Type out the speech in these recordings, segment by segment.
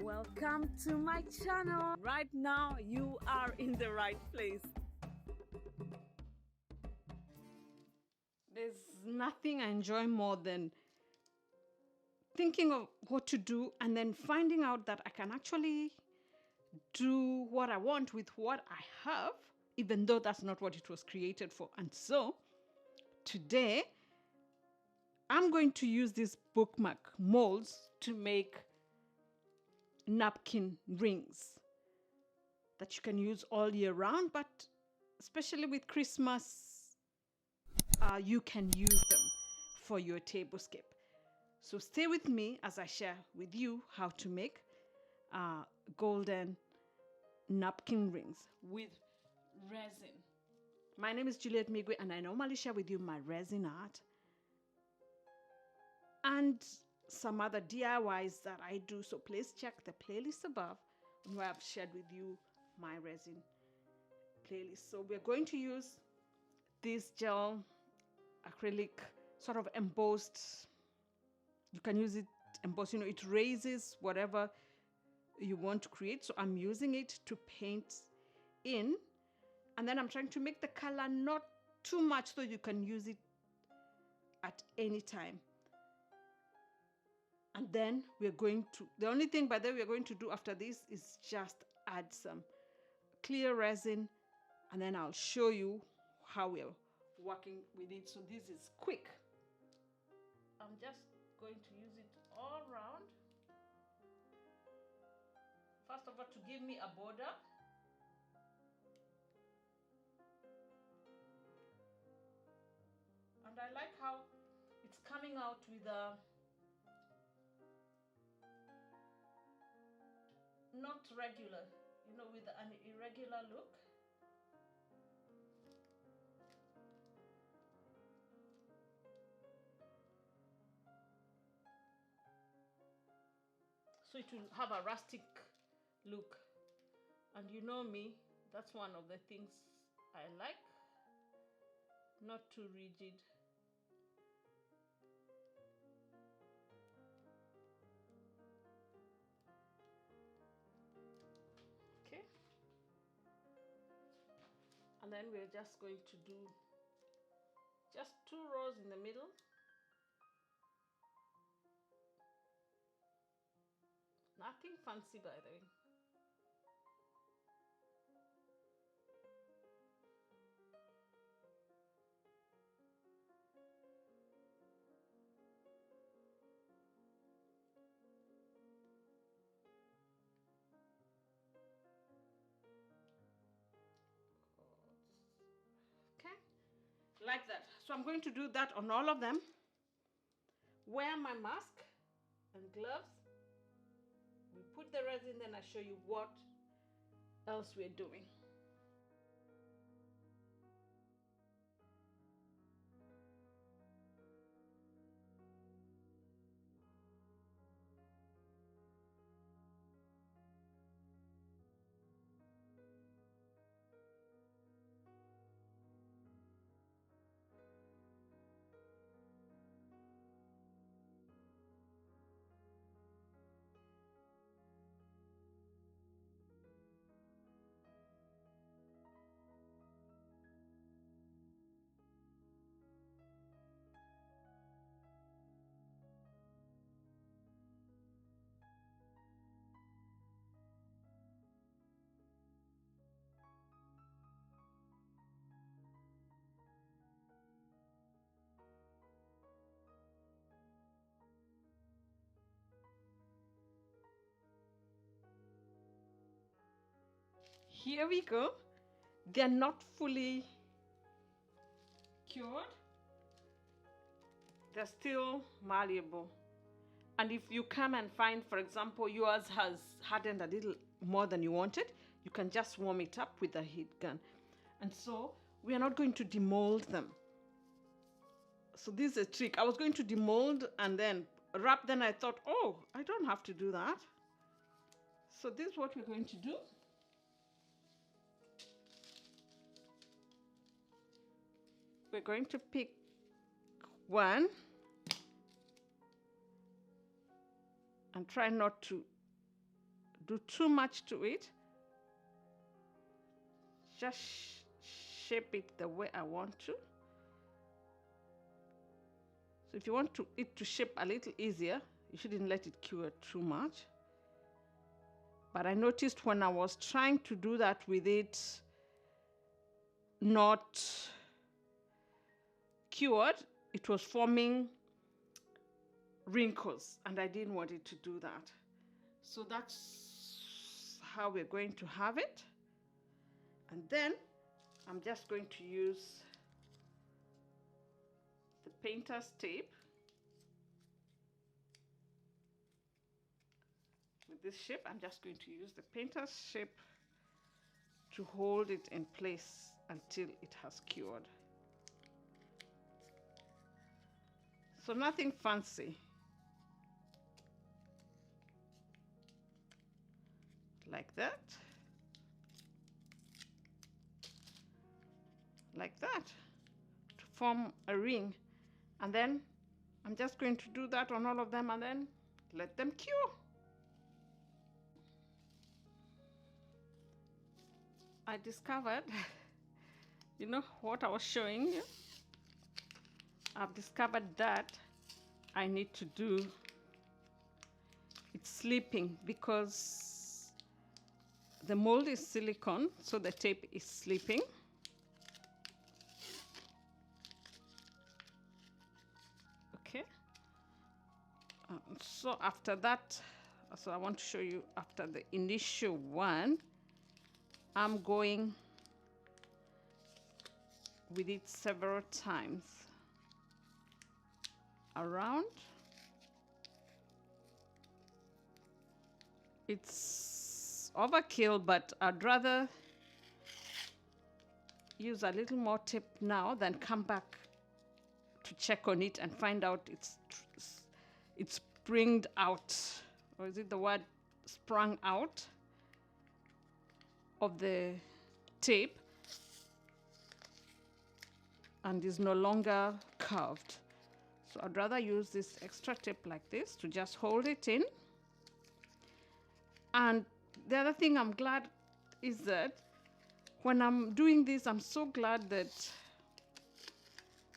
Welcome to my channel. Right now you are in the right place. There's nothing I enjoy more than thinking of what to do and then finding out that I can actually do what I want with what I have, even though that's not what it was created for. And so today I'm going to use these bookmark molds to make napkin rings that you can use all year round, but especially with Christmas, you can use them for your tablescape. So stay with me as I share with you how to make golden napkin rings with resin. My name is Juliet Migwe, and I normally share with you my resin art and some other DIYs that I do. So please check the playlist above where I've shared with you my resin playlist. So we're going to use this gel acrylic sort of embossed. You can use it embossed, it raises whatever you want to create. So I'm using it to paint in, and then I'm trying to make the color not too much so you can use it at any time. And then the only thing by the way we're going to do after this is just add some clear resin, and then I'll show you how we're working with it. So this is quick. I'm just going to use it all around. First of all, to give me a border. And I like how it's coming out with a not regular, with an irregular look. So it will have a rustic look. And you know me, that's one of the things I like. Not too rigid. Okay. And then we're just going to do just 2 rows in the middle. Nothing fancy, by the way. Okay, like that. So I'm going to do that on all of them. Wear my mask and gloves. We put the resin, then I show you what else we're doing. Here we go. They're not fully cured. They're still malleable. And if you come and find, for example, yours has hardened a little more than you wanted, you can just warm it up with a heat gun. And so we are not going to demold them. So this is a trick. I was going to demold and then wrap, then I thought, oh, I don't have to do that. So this is what we're going to do. We're going to pick one and try not to do too much to it. Just shape it the way I want to. So if you want it to shape a little easier, you shouldn't let it cure too much. But I noticed when I was trying to do that with it not cured, it was forming wrinkles, and I didn't want it to do that. So that's how we're going to have it. And then I'm just going to use the painter's tape with this shape. I'm just going to use the painter's shape to hold it in place until it has cured. So nothing fancy. Like that. Like that, to form a ring. And then I'm just going to do that on all of them and then let them cure. I discovered, you know what I was showing you? I've discovered that I need to do it's slipping because the mold is silicone, so the tape is slipping. Okay. So after that, so I want to show you after the initial one, I'm going with it several times around. It's overkill, but I'd rather use a little more tape now than come back to check on it and find out it's springed out, or is it the word sprung out of the tape and is no longer curved. So I'd rather use this extra tape like this to just hold it in. And the other thing I'm glad is that when I'm doing this, I'm so glad that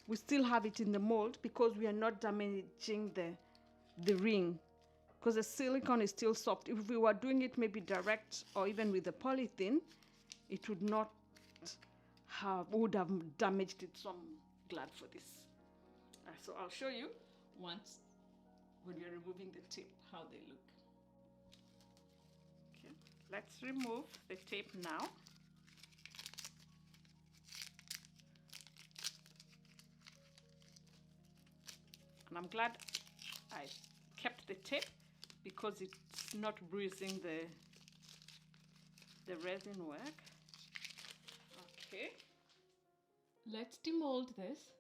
we still have it in the mold because we are not damaging the ring, because the silicone is still soft. If we were doing it maybe direct or even with the polythene, it would not would have damaged it. So I'm glad for this. So I'll show you once when you're removing the tape how they look. Okay, let's remove the tape now. And I'm glad I kept the tape because it's not bruising the resin work. Okay, let's demold this.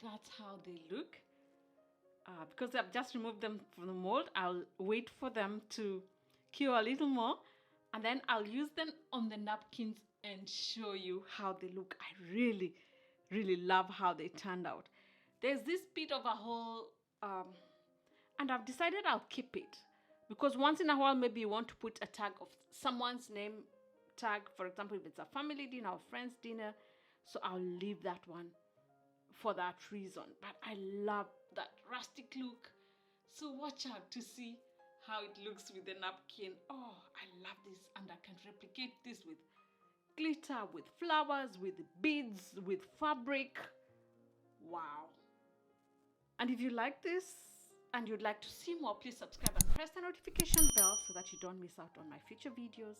That's how they look. Because I've just removed them from the mold, I'll wait for them to cure a little more, and then I'll use them on the napkins and show you how they look. I really, really love how they turned out. There's this bit of a hole, and I've decided I'll keep it because once in a while maybe you want to put a tag of someone's name tag, for example, if it's a family dinner or friend's dinner. So I'll leave that one for that reason. But I love that rustic look. So watch out to see how it looks with the napkin. Oh, I love this, and I can replicate this with glitter, with flowers, with beads, with fabric. Wow. And if you like this and you'd like to see more, please subscribe and press the notification bell so that you don't miss out on my future videos.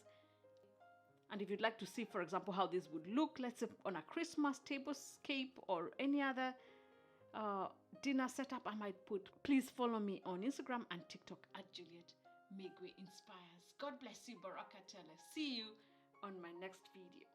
And if you'd like to see, for example, how this would look, let's say on a Christmas tablescape or any other dinner setup I might put, please follow me on Instagram and TikTok at Juliet Megwe Inspires. God bless you, Barakatele. See you on my next video.